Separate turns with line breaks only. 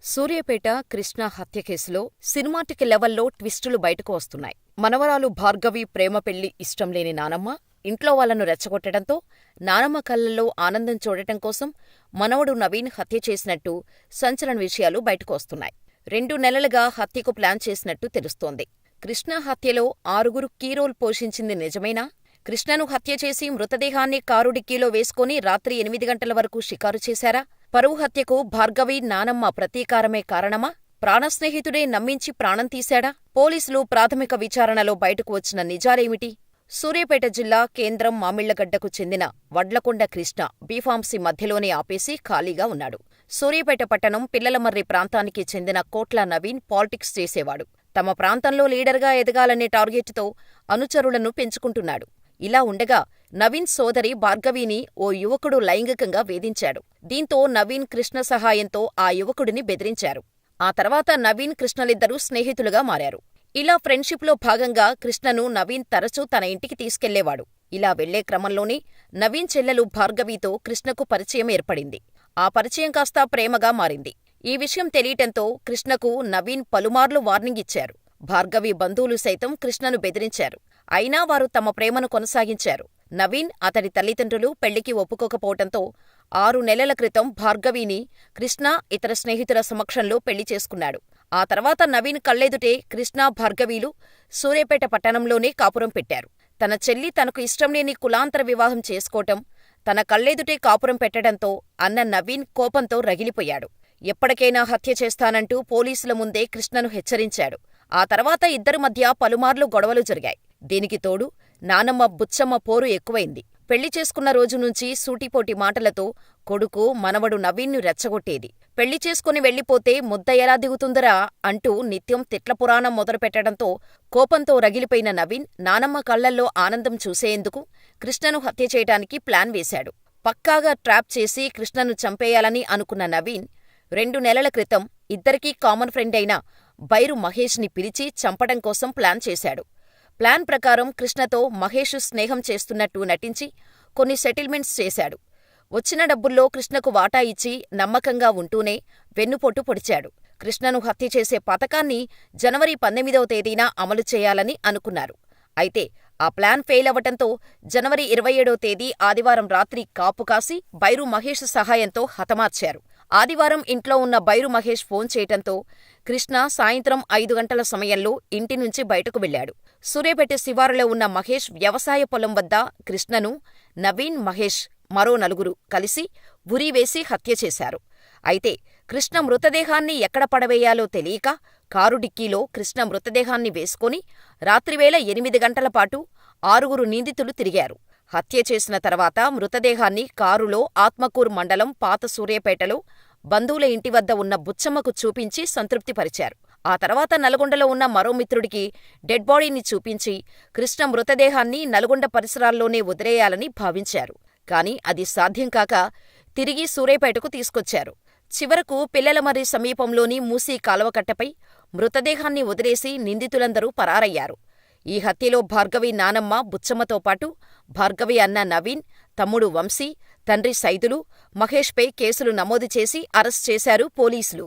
సూర్యాపేట కృష్ణ హత్య కేసులో సినిమాటిక్ లెవెల్లో ట్విస్టులు బయటకు వస్తున్నాయి. మనవరాలు భార్గవి ప్రేమ పెళ్లి ఇష్టం లేని నానమ్మ ఇంట్లో వాళ్లను రెచ్చగొట్టడంతో నానమ్మ కళ్లల్లో ఆనందం చూడటం కోసం మనవడు నవీన్ హత్య చేసినట్టు సంచలన విషయాలు బయటకు వస్తున్నాయి. 2 నెలలుగా హత్యకు ప్లాన్ చేసినట్టు తెలుస్తోంది. కృష్ణ హత్యలో 6గురు కీ రోల్ పోషించింది నిజమేనా? కృష్ణను హత్య చేసి మృతదేహాన్ని కారు డిక్కీలో వేసుకుని రాత్రి 8 గంటల వరకు షికారు చేశారా? పరువు హత్యకు భార్గవి నానమ్మ ప్రతీకారమే కారణమా? ప్రాణస్నేహితుడే నమ్మించి ప్రాణం తీశాడా? పోలీసులు ప్రాథమిక విచారణలో బయటకు వచ్చిన నిజాలేమిటి? సూర్యాపేట జిల్లా కేంద్రం మామిళ్లగడ్డకు చెందిన వడ్లకొండ కృష్ణ బీఫార్మసీ మధ్యలోనే ఆపేసి ఖాళీగా ఉన్నాడు. సూర్యాపేట పట్టణం పిల్లలమర్రి ప్రాంతానికి చెందిన కోట్ల నవీన్ పాలిటిక్స్ చేసేవాడు. తమ ప్రాంతంలో లీడర్గా ఎదగాలనే టార్గెట్తో అనుచరులను పెంచుకుంటున్నాడు. ఇలా ఉండగా నవీన్ సోదరి భార్గవిని ఓ యువకుడు లైంగికంగా వేధించాడు. దీంతో నవీన్ కృష్ణ సహాయంతో ఆ యువకుడిని బెదిరించారు. ఆ తర్వాత నవీన్ కృష్ణలిద్దరూ స్నేహితులుగా మారారు. ఇలా ఫ్రెండ్షిప్లో భాగంగా కృష్ణను నవీన్ తరచూ తన ఇంటికి తీసుకెళ్లేవాడు. ఇలా వెళ్లే క్రమంలోనే నవీన్ చెల్లెలు భార్గవితో కృష్ణకు పరిచయం ఏర్పడింది. ఆ పరిచయం కాస్త ప్రేమగా మారింది. ఈ విషయం తెలియటంతో కృష్ణకు నవీన్ పలుమార్లు వార్నింగ్ ఇచ్చారు. భార్గవి బంధువులు సైతం కృష్ణను బెదిరించారు. అయినా వారు తమ ప్రేమను కొనసాగించారు. నవీన్, అతడి తల్లిదండ్రులు పెళ్లికి ఒప్పుకోకపోవటంతో 6 నెలల క్రితం భార్గవిని కృష్ణ ఇతర స్నేహితుల సమక్షంలో పెళ్లి చేసుకున్నాడు. ఆ తర్వాత నవీన్ కళ్లెదుటే కృష్ణ, భార్గవిలు సూర్యాపేట పట్టణంలోనే కాపురం పెట్టారు. తన చెల్లి తనకు ఇష్టంలేని కులాంతర వివాహం చేసుకోవటం, తన కళ్లెదుటే కాపురం పెట్టడంతో అన్న నవీన్ కోపంతో రగిలిపోయాడు. ఎప్పటికైనా హత్య చేస్తానంటూ పోలీసుల ముందే కృష్ణను హెచ్చరించాడు. ఆ తర్వాత ఇద్దరి మధ్య పలుమార్లు గొడవలు జరిగాయి. దీనికి తోడు నానమ్మ బుచ్చమ్మ పోరు ఎక్కువైంది. పెళ్లి చేసుకున్న రోజు నుంచి సూటిపోటి మాటలతో కొడుకు, మనవడు నవీన్ను రెచ్చగొట్టేది. పెళ్లి చేసుకుని వెళ్లిపోతే ముద్ద ఎలా దిగుతుందరా అంటూ నిత్యం తిట్ల పురాణం మొదలుపెట్టడంతో కోపంతో రగిలిపోయిన నవీన్ నానమ్మ కళ్లల్లో ఆనందం చూసేందుకు కృష్ణను హత్య చేయటానికి ప్లాన్ వేశాడు. పక్కాగా ట్రాప్ చేసి కృష్ణను చంపేయాలని అనుకున్న నవీన్ 2 నెలల క్రితం ఇద్దరికీ కామన్ ఫ్రెండ్ అయిన బైరు మహేష్ని పిలిచి చంపడం కోసం ప్లాన్ చేశాడు. ప్లాన్ ప్రకారం కృష్ణతో మహేష్ స్నేహం చేస్తున్నట్టు నటించి కొన్ని సెటిల్మెంట్స్ చేశాడు. వచ్చిన డబ్బుల్లో కృష్ణకు వాటా ఇచ్చి నమ్మకంగా ఉంటూనే వెన్నుపోటు పొడిచాడు. కృష్ణను హత్య చేసే పథకాన్ని జనవరి 19వ తేదీన అమలు చేయాలని అనుకున్నారు. అయితే ఆ ప్లాన్ ఫెయిల్ అవటంతో జనవరి 27వ తేదీ ఆదివారం రాత్రి కాపు కాసి బైరు మహేష్ సహాయంతో హతమార్చారు. ఆదివారం ఇంట్లో ఉన్న బైరు మహేష్ ఫోన్ చేయటంతో కృష్ణ సాయంత్రం 5 గంటల సమయంలో ఇంటి నుంచి బయటకు వెళ్లాడు. సూర్యాపేట శివారులో ఉన్న మహేష్ వ్యవసాయ పొలం వద్ద కృష్ణను, నవీన్, మహేష్ మరో 4 కలిసి ఉరివేసి హత్య చేశారు. అయితే కృష్ణ మృతదేహాన్ని ఎక్కడ పడవేయాలో తెలియక కారు డిక్కీలో కృష్ణ మృతదేహాన్ని వేసుకుని రాత్రివేళ 8 గంటల పాటు 6 నిందితులు తిరిగారు. హత్య చేసిన తర్వాత మృతదేహాన్ని కారులో ఆత్మకూరు మండలం పాత సూర్యాపేటలో బంధువుల ఇంటి వద్ద ఉన్న బుచ్చమ్మకు చూపించి సంతృప్తిపరిచారు. ఆ తర్వాత నల్గొండలో ఉన్న మరో మిత్రుడికి డెడ్ బాడీని చూపించి కృష్ణ మృతదేహాన్ని నల్గొండ పరిసరాల్లోనే వదిలేయాలని భావించారు. కాని అది సాధ్యం కాక తిరిగి సూర్యాపేటకు తీసుకొచ్చారు. చివరకు పిల్లలమర్రి సమీపంలోని మూసీ కాలువకట్టపై మృతదేహాన్ని వదిలేసి నిందితులందరూ పరారయ్యారు. ఈ హత్యలో భార్గవి నానమ్మ బుచ్చమ్మతో పాటు భార్గవి అన్న నవీన్, తమ్ముడు వంశీ, తండ్రి సైదులు, మహేష్పై కేసులు నమోదు చేసి అరెస్ట్ చేశారు పోలీసులు.